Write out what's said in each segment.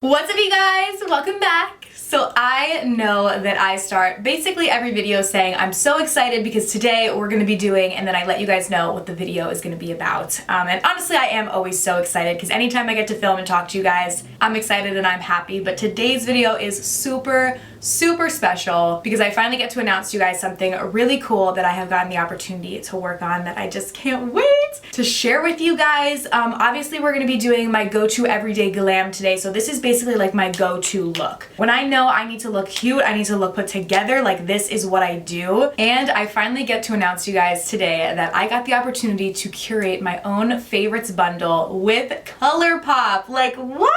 What's up, you guys? Welcome back. So I know that I start basically every video saying I'm so excited because today we're going to be doing, and then I let you guys know what the video is going to be about. And honestly, I am always so excited because anytime I get to film and talk to you guys, I'm excited and I'm happy. But today's video is super special because I finally get to announce to you guys something really cool that I have gotten the opportunity to work on that I just can't wait to share with you guys. Obviously we're going to be doing my go-to everyday glam today, so this is basically like my go-to look. When I know I need to look cute, I need to look put together, like this is what I do. And I finally get to announce to you guys today that I got the opportunity to curate my own favorites bundle with ColourPop. Like, what?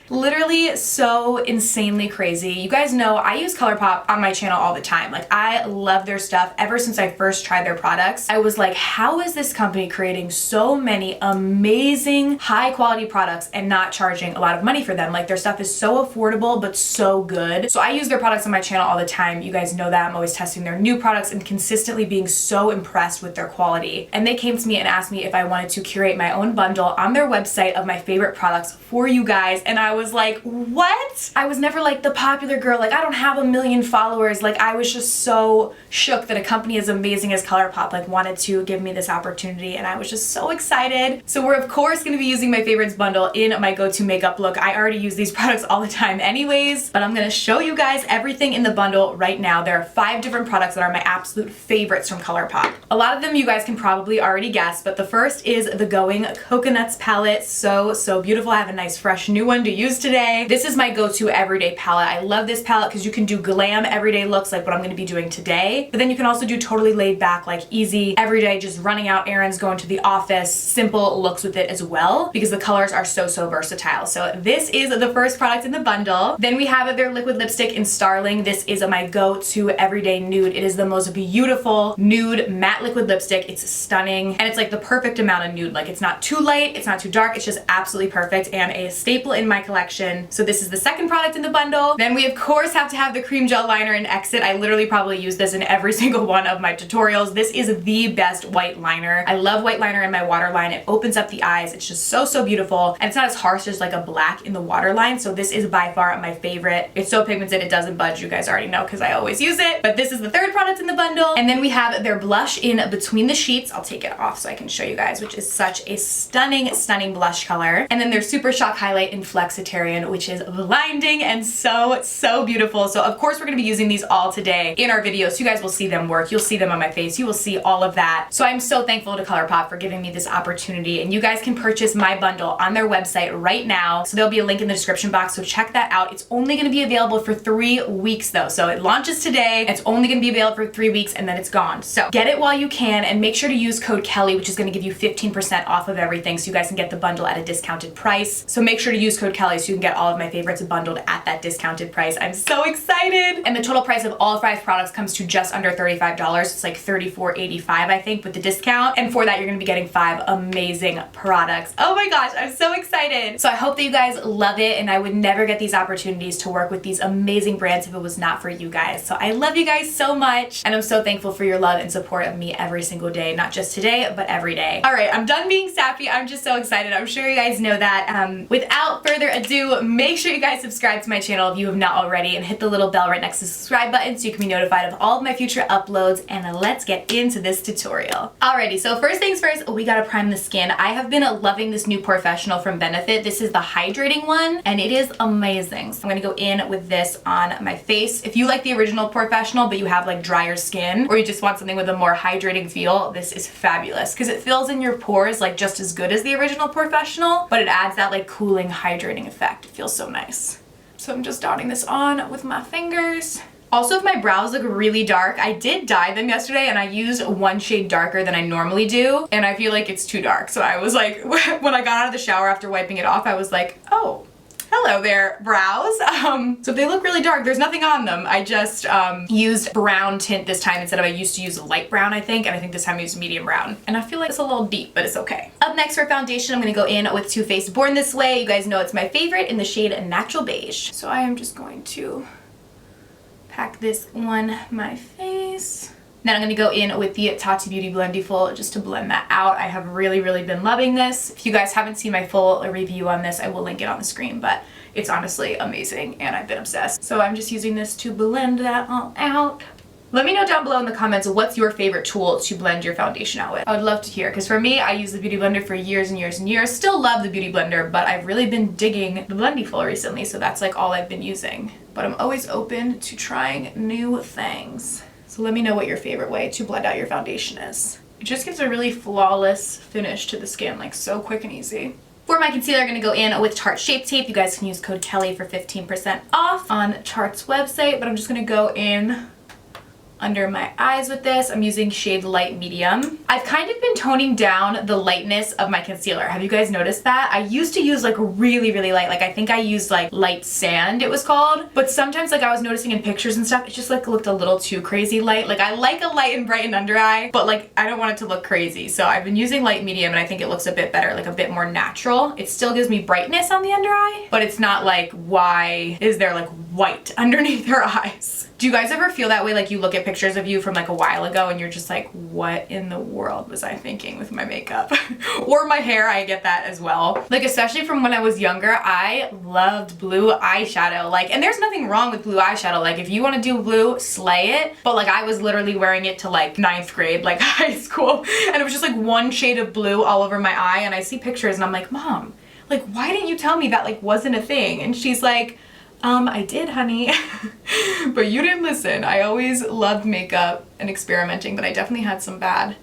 Literally so insanely crazy. You guys know I use ColourPop on my channel all the time. Like, I love their stuff. Ever since I first tried their products, I was like, how is this company creating so many amazing high quality products and not charging a lot of money for them? Like, their stuff is so affordable but so good. So I use their products on my channel all the time. You guys know that. I'm always testing their new products and consistently being so impressed with their quality. And they came to me and asked me if I wanted to curate my own bundle on their website of my favorite products for you guys. And I was like, what? I was never like the popular girl. Like, I don't have 1 million followers. Like, I was just so shook that a company as amazing as ColourPop like wanted to give me this opportunity, and I was just so excited. So we're of course going to be using my favorites bundle in my go-to makeup look. I already use these products all the time anyways, but I'm going to show you guys everything in the bundle right now. There are 5 different products that are my absolute favorites from ColourPop. A lot of them you guys can probably already guess, but the first is the Going Coconuts palette. So beautiful. I have a nice fresh new one to use today. This is my go-to everyday palette. I love this palette because you can do glam everyday looks like what I'm going to be doing today, but then you can also do totally laid back, like easy everyday, just running out errands, going to the office, simple looks with it as well, because the colors are so versatile. So this is the first product in the bundle. Then we have their liquid lipstick in Starling. This is my go-to everyday nude. It is the most beautiful nude matte liquid lipstick. It's stunning and it's like the perfect amount of nude. Like, it's not too light, it's not too dark, it's just absolutely perfect and a staple in my collection. So this is the second product in the bundle. Then we of course have to have the cream gel liner in Exit. I literally probably use this in every single one of my tutorials. This is the best white liner. I love white liner in my waterline. It opens up the eyes. It's just so beautiful, and it's not as harsh as like a black in the waterline. So this is by far my favorite. It's so pigmented, it doesn't budge. You guys already know because I always use it. But this is the third product in the bundle. And then we have their blush in Between the Sheets. I'll take it off so I can show you guys, which is such a stunning blush color. And then their Super Shock highlight in Flexitarian, which is blinding and so beautiful. So of course we're going to be using these all today in our videos. So you guys will see them work. You'll see them on my face. You will see all of that. So I'm so thankful to ColourPop for giving me this opportunity, and you guys can purchase my bundle on their website right now. So there'll be a link in the description box, so check that out. It's only going to be available for 3 weeks though. So it launches today. It's only going to be available for 3 weeks and then it's gone. So get it while you can, and make sure to use code Kelly, which is going to give you 15% off of everything, so you guys can get the bundle at a discounted price. So make sure to use code Kelly so you can get all of my favorites bundled at that discounted price. I'm so excited. And the total price of all 5 products comes to just under $35. It's like $34.85 I think with the discount. And for that you're going to be getting 5 amazing products. Oh my gosh, I'm so excited. So I hope that you guys love it, and I would never get these opportunities to work with these amazing brands if it was not for you guys. So I love you guys so much, and I'm so thankful for your love and support of me every single day, not just today, but every day. All right, I'm done being sappy. I'm just so excited. I'm sure you guys know that. Without further ado, make sure you guys subscribe to my channel if you have not already, and hit the little bell right next to the subscribe button so you can be notified of all of my future uploads. And let's get into this tutorial. Alrighty, so first things first, we gotta prime the skin. I have been loving this new Professional from Benefit. This is the hydrating one, and it is amazing. So I'm gonna go in with this on my face. If you like the original Professional but you have like drier skin, or you just want something with a more hydrating feel, this is fabulous because it fills in your pores like just as good as the original Professional, but it adds that like cooling, hydrating effect. It feels so nice. So I'm just dotting this on with my fingers. Also, if my brows look really dark, I did dye them yesterday and I used 1 shade darker than I normally do, and I feel like it's too dark. So I was like, when I got out of the shower after wiping it off, I was like, oh, hello there, brows. So if they look really dark, there's nothing on them. I just used brown tint this time instead of, I used to use light brown I think, and I think this time I used medium brown. And I feel like it's a little deep, but it's okay. Up next for foundation, I'm gonna go in with Too Faced Born This Way. You guys know it's my favorite in the shade Natural Beige. So I am just going to pack this on my face. Then I'm going to go in with the Tati Beauty Blendiful just to blend that out. I have really been loving this. If you guys haven't seen my full review on this, I will link it on the screen, but It's honestly amazing and I've been obsessed. So I'm just using this to blend that all out. Let me know down below in the comments what's your favorite tool to blend your foundation out with. I would love to hear, because for me, I used the Beauty Blender for years and years and years. Still love the Beauty Blender, but I've really been digging the Blendiful recently, so that's like all I've been using. But I'm always open to trying new things. So let me know what your favorite way to blend out your foundation is. It just gives a really flawless finish to the skin, like so quick and easy. For my concealer, I'm going to go in with Tarte Shape Tape. You guys can use code Kelly for 15% off on Tarte's website, but I'm just going to go in under my eyes with this. I'm using shade Light Medium. I've kind of been toning down the lightness of my concealer. Have you guys noticed that? I used to use like really, really light. Like I think I used like Light Sand, it was called. But sometimes like I was noticing in pictures and stuff, it just like looked a little too crazy light. Like I like a light and brightened under eye, but like I don't want it to look crazy. So I've been using Light Medium and I think it looks a bit better, like a bit more natural. It still gives me brightness on the under eye, but it's not like, why is there like white underneath your eyes? Do you guys ever feel that way? Like you look at pictures of you from like a while ago and you're just like, what in the world was I thinking with my makeup? Or my hair, I get that as well. Like especially from when I was younger, I loved blue eyeshadow. Like, and there's nothing wrong with blue eyeshadow. Like if you want to do blue, slay it. But like I was literally wearing it to like 9th grade, like high school. And it was just like one shade of blue all over my eye. And I see pictures and I'm like, Mom, like why didn't you tell me that like wasn't a thing? And she's like, I did, honey, but you didn't listen. I always loved makeup and experimenting, but I definitely had some bad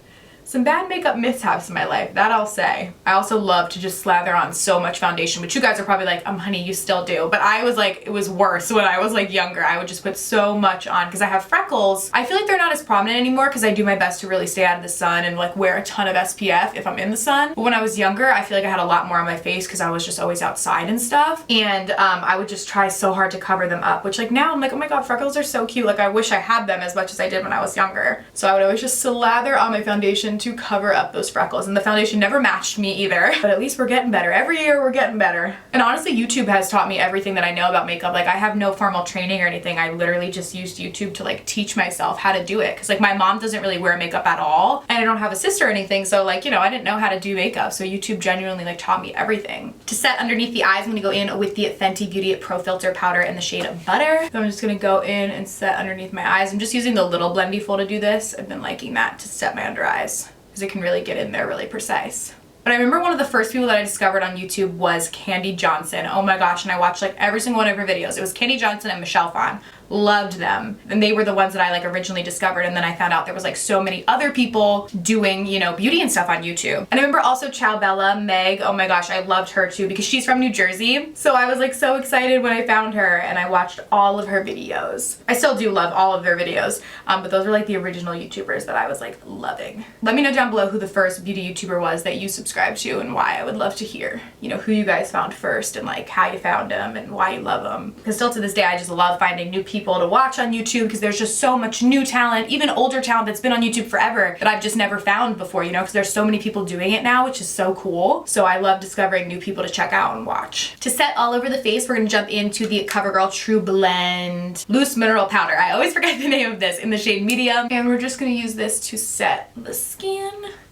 makeup mishaps in my life, that I'll say. I also love to just slather on so much foundation, which you guys are probably like, honey, you still do. But I was like, it was worse when I was like younger. I would just put so much on because I have freckles. I feel like they're not as prominent anymore because I do my best to really stay out of the sun and like wear a ton of SPF if I'm in the sun. But when I was younger, I feel like I had a lot more on my face because I was just always outside and stuff. And I would just try so hard to cover them up, which like now I'm like, oh my God, freckles are so cute. Like I wish I had them as much as I did when I was younger. So I would always just slather on my foundation to cover up those freckles, and the foundation never matched me either, but at least we're getting better. Every year we're getting better. And honestly, YouTube has taught me everything that I know about makeup. Like I have no formal training or anything. I literally just used YouTube to like teach myself how to do it, because like my mom doesn't really wear makeup at all and I don't have a sister or anything, so like, you know, I didn't know how to do makeup, so YouTube genuinely like taught me everything. To set underneath the eyes, I'm gonna go in with the Fenty Beauty Pro Filter powder in the shade Butter. So I'm just gonna go in and set underneath my eyes. I'm just using the little Blendiful to do this. I've been liking that to set my under eyes, because it can really get in there really precise. But I remember one of the first people that I discovered on YouTube was Candy Johnson. Oh my gosh, and I watched like every single one of her videos. It was Candy Johnson and Michelle Phan. Loved them. And they were the ones that I like originally discovered, and then I found out there was like so many other people doing, you know, beauty and stuff on YouTube. And I remember also Ciao Bella, Meg. Oh my gosh, I loved her too because she's from New Jersey. So I was like so excited when I found her and I watched all of her videos. I still do love all of their videos, but those were like the original YouTubers that I was like loving. Let me know down below who the first beauty YouTuber was that you subscribed to and why. I would love to hear, you know, who you guys found first and like how you found them and why you love them. Because still to this day, I just love finding new people to watch on YouTube because there's just so much new talent, even older talent that's been on YouTube forever that I've just never found before, you know, because there's so many people doing it now, which is so cool. So I love discovering new people to check out and watch. To set all over the face, we're gonna jump into the CoverGirl True Blend Loose Mineral Powder. I always forget the name of this, in the shade Medium. And we're just gonna use this to set the skin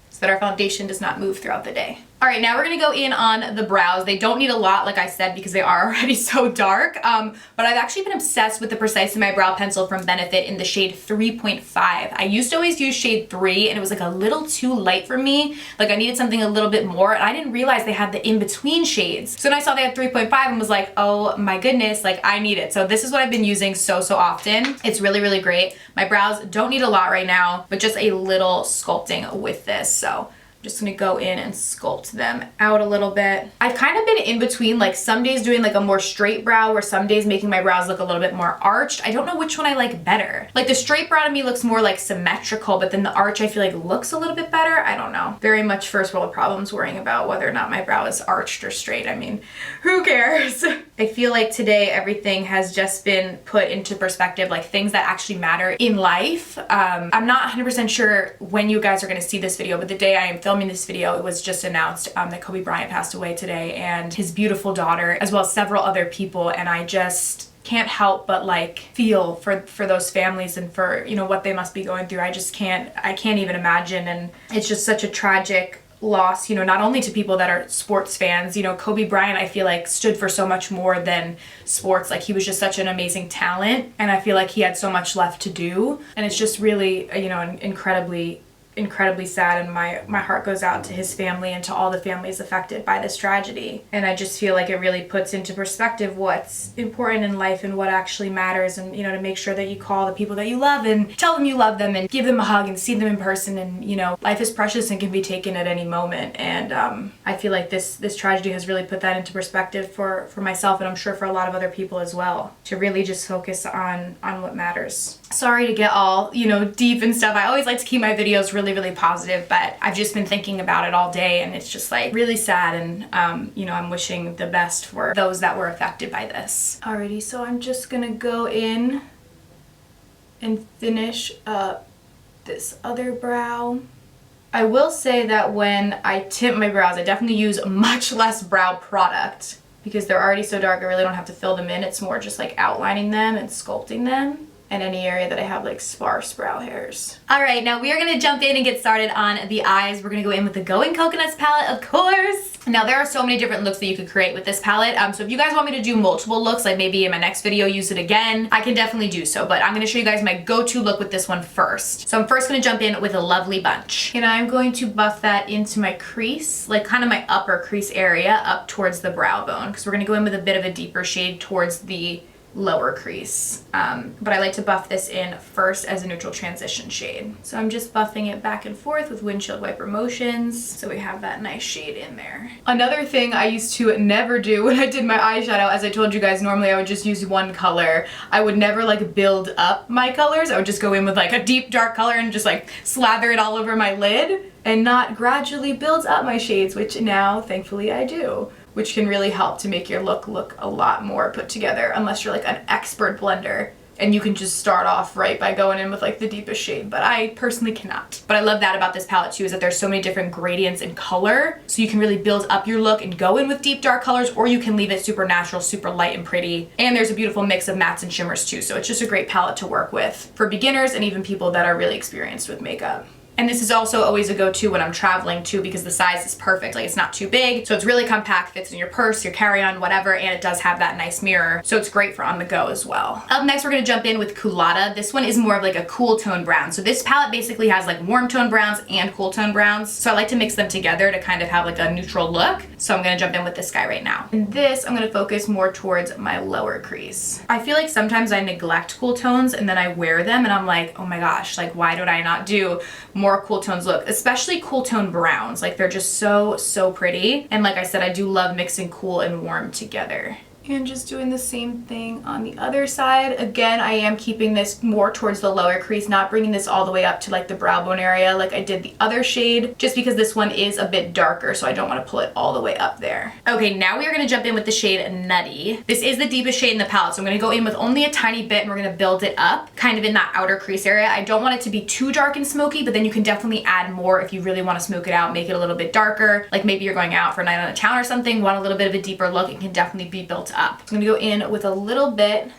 so that our foundation does not move throughout the day. All right, now we're gonna go in on the brows. They don't need a lot, like I said, because they are already so dark, but I've actually been obsessed with the Precise in My Brow pencil from Benefit in the shade 3.5. I used to always use shade 3, and it was like a little too light for me. Like I needed something a little bit more, and I didn't realize they had the in-between shades. So then I saw they had 3.5 and was like, oh my goodness, like I need it. So this is what I've been using so often. It's really, really great. My brows don't need a lot right now, but just a little sculpting with this, so just gonna go in and sculpt them out a little bit. I've kind of been in between, like some days doing like a more straight brow or some days making my brows look a little bit more arched. I don't know which one I like better. Like the straight brow to me looks more like symmetrical, but then the arch I feel like looks a little bit better. I don't know. Very much first world problems worrying about whether or not my brow is arched or straight. I mean, who cares? I feel like today everything has just been put into perspective, like things that actually matter in life. I'm not 100% sure when you guys are gonna see this video, but the day I am filming this video, it was just announced that Kobe Bryant passed away today, and his beautiful daughter, as well as several other people, and I just can't help but like feel for those families and for, you know, what they must be going through. I can't even imagine, and it's just such a tragic loss, you know, not only to people that are sports fans. You know, Kobe Bryant, I feel like, stood for so much more than sports. Like, he was just such an amazing talent, and I feel like he had so much left to do. And it's just really, you know, incredibly sad, and my heart goes out to his family and to all the families affected by this tragedy. And I just feel like it really puts into perspective what's important in life and what actually matters, and, you know, to make sure that you call the people that you love and tell them you love them and give them a hug and see them in person. And, you know, life is precious and can be taken at any moment. And I feel like this tragedy has really put that into perspective for myself, and I'm sure for a lot of other people as well, to really just focus on what matters. Sorry to get all, you know, deep and stuff. I always like to keep my videos really positive, but I've just been thinking about it all day, and it's just like really sad. And you know, I'm wishing the best for those that were affected by this. Alrighty, so I'm just gonna go in and finish up this other brow. I will say that when I tint my brows, I definitely use much less brow product because they're already so dark. I really don't have to fill them in. It's more just like outlining them and sculpting them in any area that I have like sparse brow hairs. All right, now we are gonna jump in and get started on the eyes. We're gonna go in with the Going Coconuts palette, of course. Now there are so many different looks that you could create with this palette. So if you guys want me to do multiple looks, like maybe in my next video use it again, I can definitely do so, but I'm gonna show you guys my go-to look with this one first. So I'm first gonna jump in with a Lovely Bunch. And I'm going to buff that into my crease, like kind of my upper crease area up towards the brow bone, because we're gonna go in with a bit of a deeper shade towards the lower crease. But I like to buff this in first as a neutral transition shade. So I'm just buffing it back and forth with windshield wiper motions, so we have that nice shade in there. Another thing I used to never do when I did my eyeshadow, as I told you guys, normally I would just use one color. I would never like build up my colors. I would just go in with like a deep dark color and just like slather it all over my lid and not gradually build up my shades, which now thankfully I do, which can really help to make your look a lot more put together, unless you're like an expert blender and you can just start off right by going in with like the deepest shade, but I personally cannot. But I love that about this palette too, is that there's so many different gradients in color, so you can really build up your look and go in with deep dark colors, or you can leave it super natural, super light and pretty. And there's a beautiful mix of mattes and shimmers too, so it's just a great palette to work with for beginners and even people that are really experienced with makeup. And this is also always a go-to when I'm traveling too, because the size is perfect. Like, it's not too big, so it's really compact, fits in your purse, your carry-on, whatever, and it does have that nice mirror, so it's great for on the go as well. Up next, we're gonna jump in with Culotta. This one is more of like a cool tone brown. So this palette basically has like warm tone browns and cool tone browns, so I like to mix them together to kind of have like a neutral look. So I'm gonna jump in with this guy right now. And this, I'm gonna focus more towards my lower crease. I feel like sometimes I neglect cool tones and then I wear them and I'm like, oh my gosh, like why did I not do more cool tones look, especially cool tone browns. Like, they're just so pretty. And like I said, I do love mixing cool and warm together. And just doing the same thing on the other side. Again, I am keeping this more towards the lower crease, not bringing this all the way up to like the brow bone area like I did the other shade, just because this one is a bit darker, so I don't want to pull it all the way up there. Okay, now we are going to jump in with the shade Nutty. This is the deepest shade in the palette, so I'm going to go in with only a tiny bit and we're going to build it up kind of in that outer crease area. I don't want it to be too dark and smoky, but then you can definitely add more if you really want to smoke it out, make it a little bit darker. Like maybe you're going out for a night on a town or something, want a little bit of a deeper look, it can definitely be built up. I'm gonna go in with a little bit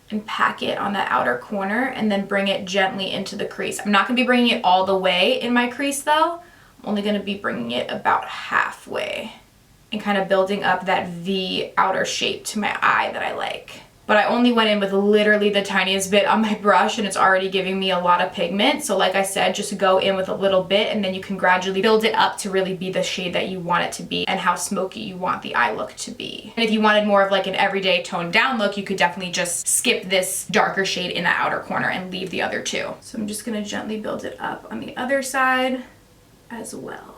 and pack it on the outer corner and then bring it gently into the crease. I'm not gonna be bringing it all the way in my crease though. I'm only gonna be bringing it about halfway and kind of building up that V outer shape to my eye that I like. But I only went in with literally the tiniest bit on my brush and it's already giving me a lot of pigment. So like I said, just go in with a little bit and then you can gradually build it up to really be the shade that you want it to be and how smoky you want the eye look to be. And if you wanted more of like an everyday toned down look, you could definitely just skip this darker shade in the outer corner and leave the other two. So I'm just gonna gently build it up on the other side as well.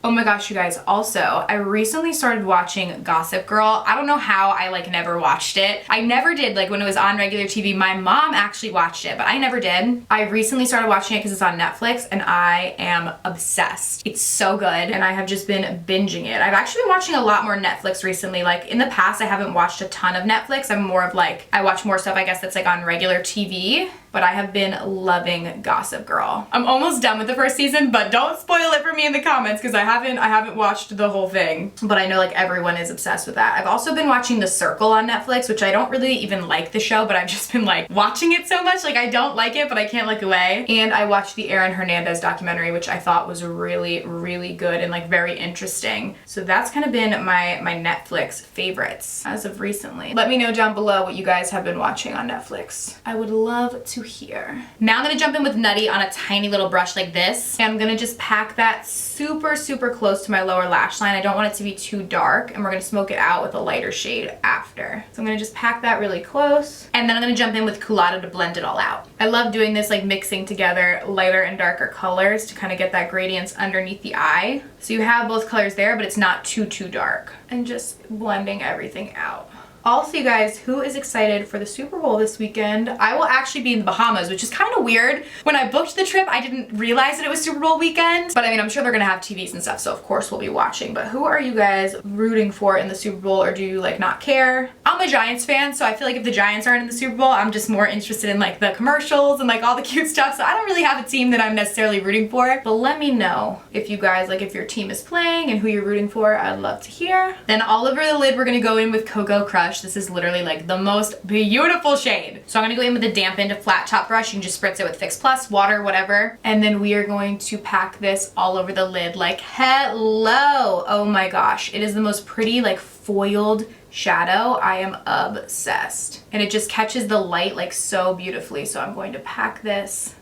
Oh my gosh, you guys, also, I recently started watching Gossip Girl. I don't know how I like never watched it. I never did, like when it was on regular TV. My mom actually watched it, but I never did. I recently started watching it because it's on Netflix and I am obsessed. It's so good and I have just been binging it. I've actually been watching a lot more Netflix recently. Like in the past, I haven't watched a ton of Netflix. I'm more of like, I watch more stuff, I guess, that's like on regular TV. But I have been loving Gossip Girl. I'm almost done with the first season, but don't spoil it for me in the comments because I have haven't watched the whole thing, but I know like everyone is obsessed with that. I've also been watching The Circle on Netflix, which I don't really even like the show, but I've just been like watching it so much. Like I don't like it, but I can't look away. And I watched the Aaron Hernandez documentary, which I thought was really, really good and like very interesting. So that's kind of been my Netflix favorites as of recently. Let me know down below what you guys have been watching on Netflix. I would love to hear. Now I'm gonna jump in with Nutty on a tiny little brush like this. And I'm gonna just pack that super, super close to my lower lash line. I don't want it to be too dark, and we're gonna smoke it out with a lighter shade after. So I'm gonna just pack that really close. And then I'm gonna jump in with Culotta to blend it all out. I love doing this, like mixing together lighter and darker colors to kind of get that gradients underneath the eye. So you have both colors there, but it's not too dark. And just blending everything out. Also, you guys, who is excited for the Super Bowl this weekend? I will actually be in the Bahamas, which is kind of weird. When I booked the trip, I didn't realize that it was Super Bowl weekend. But I mean, I'm sure they're gonna have TVs and stuff, so of course we'll be watching. But who are you guys rooting for in the Super Bowl, or do you like not care? I'm a Giants fan, so I feel like if the Giants aren't in the Super Bowl, I'm just more interested in like the commercials and like all the cute stuff. So I don't really have a team that I'm necessarily rooting for. But let me know if you guys, like if your team is playing and who you're rooting for. I'd love to hear. Then all over the lid, we're gonna go in with Cocoa Crush. This is literally like the most beautiful shade. So I'm gonna go in with a dampened flat top brush. You can just spritz it with Fix Plus, water, whatever. And then we are going to pack this all over the lid like hello. Oh my gosh. It is the most pretty like foiled shadow. I am obsessed. And it just catches the light like so beautifully. So I'm going to pack this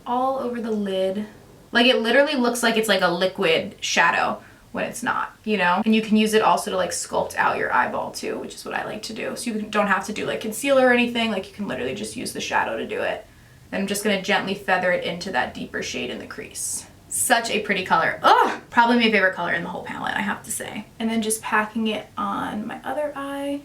all over the lid. Like it literally looks like it's like a liquid shadow when it's not, you know? And you can use it also to like sculpt out your eyeball too, which is what I like to do. So you don't have to do like concealer or anything, like you can literally just use the shadow to do it. Then I'm just gonna gently feather it into that deeper shade in the crease. Such a pretty color. Oh, probably my favorite color in the whole palette, I have to say. And then just packing it on my other eye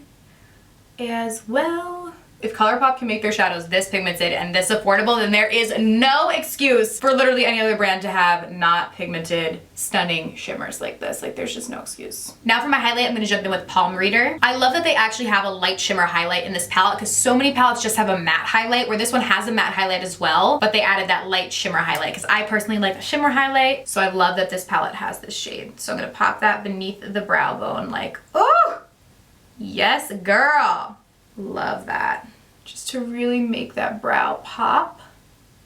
as well. If ColourPop can make their shadows this pigmented and this affordable, then there is no excuse for literally any other brand to have not pigmented, stunning shimmers like this. Like there's just no excuse. Now for my highlight, I'm gonna jump in with Palm Reader. I love that they actually have a light shimmer highlight in this palette because so many palettes just have a matte highlight, where this one has a matte highlight as well, but they added that light shimmer highlight because I personally like a shimmer highlight. So I love that this palette has this shade. So I'm gonna pop that beneath the brow bone like, oh, yes, girl. Love that. Just to really make that brow pop.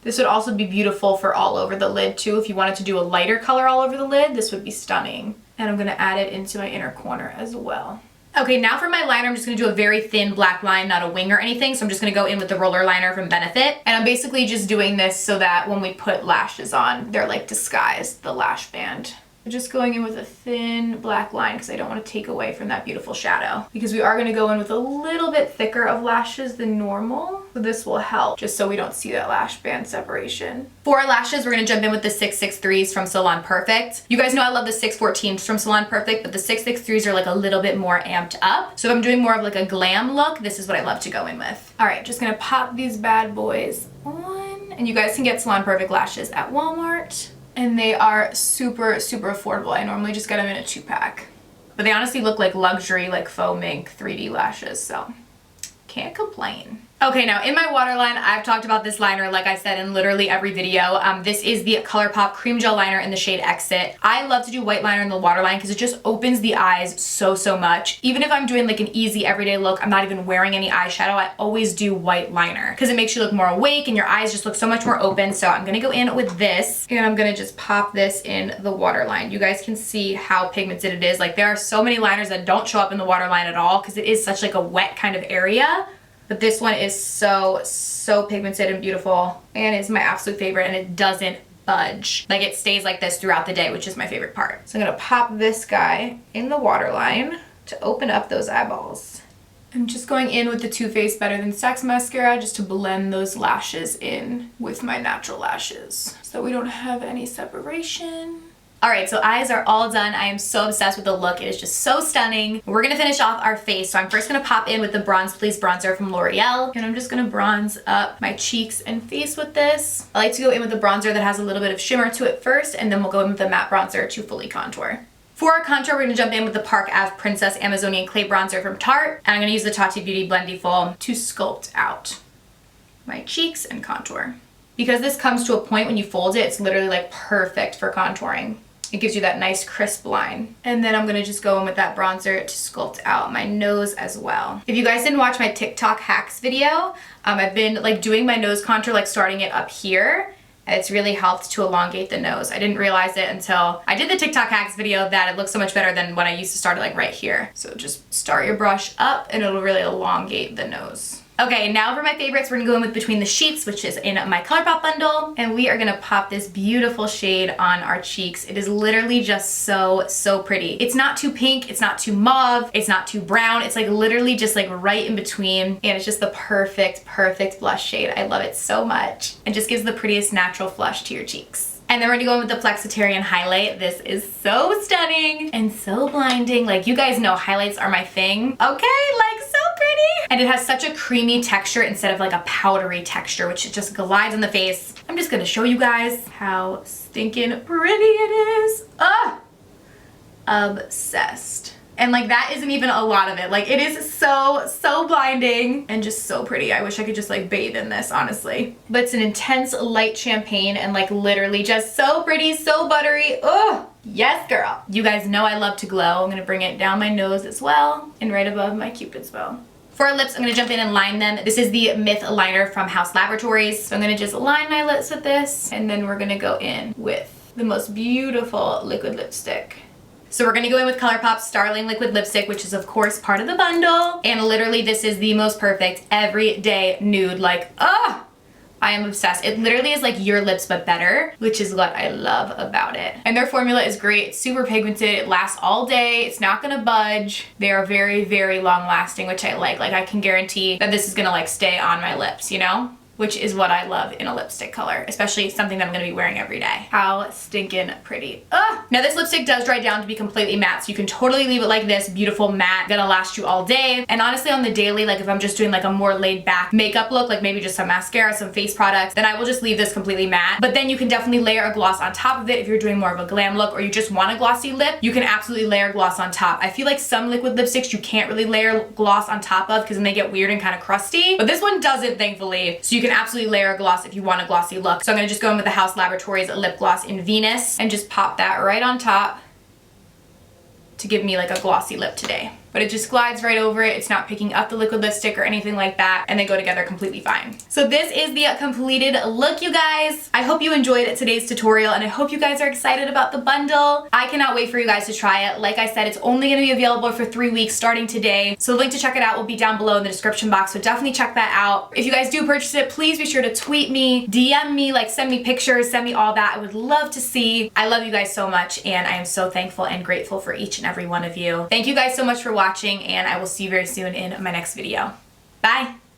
This would also be beautiful for all over the lid too. If you wanted to do a lighter color all over the lid, this would be stunning. And I'm gonna add it into my inner corner as well. Okay, now for my liner, I'm just gonna do a very thin black line, not a wing or anything. So I'm just gonna go in with the roller liner from Benefit. And I'm basically just doing this so that when we put lashes on, they're like disguised, the lash band. Just going in with a thin black line because I don't want to take away from that beautiful shadow, because we are going to go in with a little bit thicker of lashes than normal. So this will help just so we don't see that lash band separation. For our lashes, we're going to jump in with the 663s from Salon Perfect. You guys know I love the 614s from Salon Perfect, but the 663s are like a little bit more amped up. So if I'm doing more of like a glam look, this is what I love to go in with. All right, just going to pop these bad boys on. And you guys can get Salon Perfect lashes at Walmart. And they are super, super affordable. I normally just get them in a 2-pack. But they honestly look like luxury, like faux mink 3D lashes, so can't complain. Okay, now in my waterline, I've talked about this liner, like I said, in literally every video. This is the ColourPop Cream Gel Liner in the shade Exit. I love to do white liner in the waterline because it just opens the eyes so, so much. Even if I'm doing like an easy everyday look, I'm not even wearing any eyeshadow, I always do white liner because it makes you look more awake and your eyes just look so much more open. So I'm gonna go in with this and I'm gonna just pop this in the waterline. You guys can see how pigmented it is. Like there are so many liners that don't show up in the waterline at all because it is such like a wet kind of area. But this one is so, so pigmented and beautiful and it's my absolute favorite, and it doesn't budge. Like it stays like this throughout the day, which is my favorite part. So I'm gonna pop this guy in the waterline to open up those eyeballs. I'm just going in with the Too Faced Better Than Sex mascara just to blend those lashes in with my natural lashes so we don't have any separation. All right, so eyes are all done. I am so obsessed with the look. It is just so stunning. We're gonna finish off our face. So I'm first gonna pop in with the Bronze Please bronzer from L'Oreal. And I'm just gonna bronze up my cheeks and face with this. I like to go in with the bronzer that has a little bit of shimmer to it first, and then we'll go in with the matte bronzer to fully contour. For our contour, we're gonna jump in with the Park Ave Princess Amazonian Clay Bronzer from Tarte. And I'm gonna use the Tati Beauty Blendy Foam to sculpt out my cheeks and contour. Because this comes to a point when you fold it, it's literally like perfect for contouring. It gives you that nice crisp line. And then I'm gonna just go in with that bronzer to sculpt out my nose as well. If you guys didn't watch my TikTok hacks video, I've been like doing my nose contour, like starting it up here. It's really helped to elongate the nose. I didn't realize it until I did the TikTok hacks video that it looks so much better than when I used to start it like right here. So just start your brush up and it'll really elongate the nose. Okay, now for my favorites, we're gonna go in with Between the Sheets, which is in my ColourPop bundle, and we are gonna pop this beautiful shade on our cheeks. It is literally just so, so pretty. It's not too pink, it's not too mauve, it's not too brown, it's like literally just like right in between, and it's just the perfect, perfect blush shade. I love it so much. It just gives the prettiest natural flush to your cheeks. And then we're gonna go in with the Flexitarian highlight. This is so stunning and so blinding. Like, you guys know highlights are my thing. Okay, like so pretty. And it has such a creamy texture instead of like a powdery texture, which just glides on the face. I'm just gonna show you guys how stinking pretty it is. Ah, obsessed. And like that isn't even a lot of it. Like it is so, so blinding and just so pretty. I wish I could just like bathe in this, honestly. But it's an intense light champagne and like literally just so pretty, so buttery. Oh, yes, girl. You guys know I love to glow. I'm gonna bring it down my nose as well and right above my Cupid's bow. For our lips, I'm gonna jump in and line them. This is the Myth liner from Haus Laboratories. So I'm gonna just line my lips with this and then we're gonna go in with the most beautiful liquid lipstick. So we're gonna go in with ColourPop's Starling Liquid Lipstick, which is of course part of the bundle. And literally this is the most perfect everyday nude. Like, I am obsessed. It literally is like your lips but better, which is what I love about it. And their formula is great. It's super pigmented. It lasts all day. It's not gonna budge. They are very, very long lasting, which I like. Like I can guarantee that this is gonna like stay on my lips, you know? Which is what I love in a lipstick color, especially something that I'm gonna be wearing every day. How stinking pretty. Now this lipstick does dry down to be completely matte, so you can totally leave it like this, beautiful matte, gonna last you all day. And honestly on the daily, like if I'm just doing like a more laid back makeup look, like maybe just some mascara, some face products, then I will just leave this completely matte. But then you can definitely layer a gloss on top of it if you're doing more of a glam look or you just want a glossy lip, you can absolutely layer gloss on top. I feel like some liquid lipsticks you can't really layer gloss on top of because then they get weird and kind of crusty, but this one doesn't, thankfully. So you can absolutely layer a gloss if you want a glossy look. So I'm gonna just go in with the Haus Laboratories lip gloss in Venus and just pop that right on top to give me like a glossy lip today. But it just glides right over it. It's not picking up the liquid lipstick or anything like that, and they go together completely fine. So this is the completed look, you guys. I hope you enjoyed today's tutorial, and I hope you guys are excited about the bundle. I cannot wait for you guys to try it. Like I said, it's only gonna be available for 3 weeks starting today. So the link to check it out will be down below in the description box, so definitely check that out. If you guys do purchase it, please be sure to tweet me, DM me, like send me pictures, send me all that. I would love to see. I love you guys so much, and I am so thankful and grateful for each and every one of you. Thank you guys so much for watching, and I will see you very soon in my next video. Bye!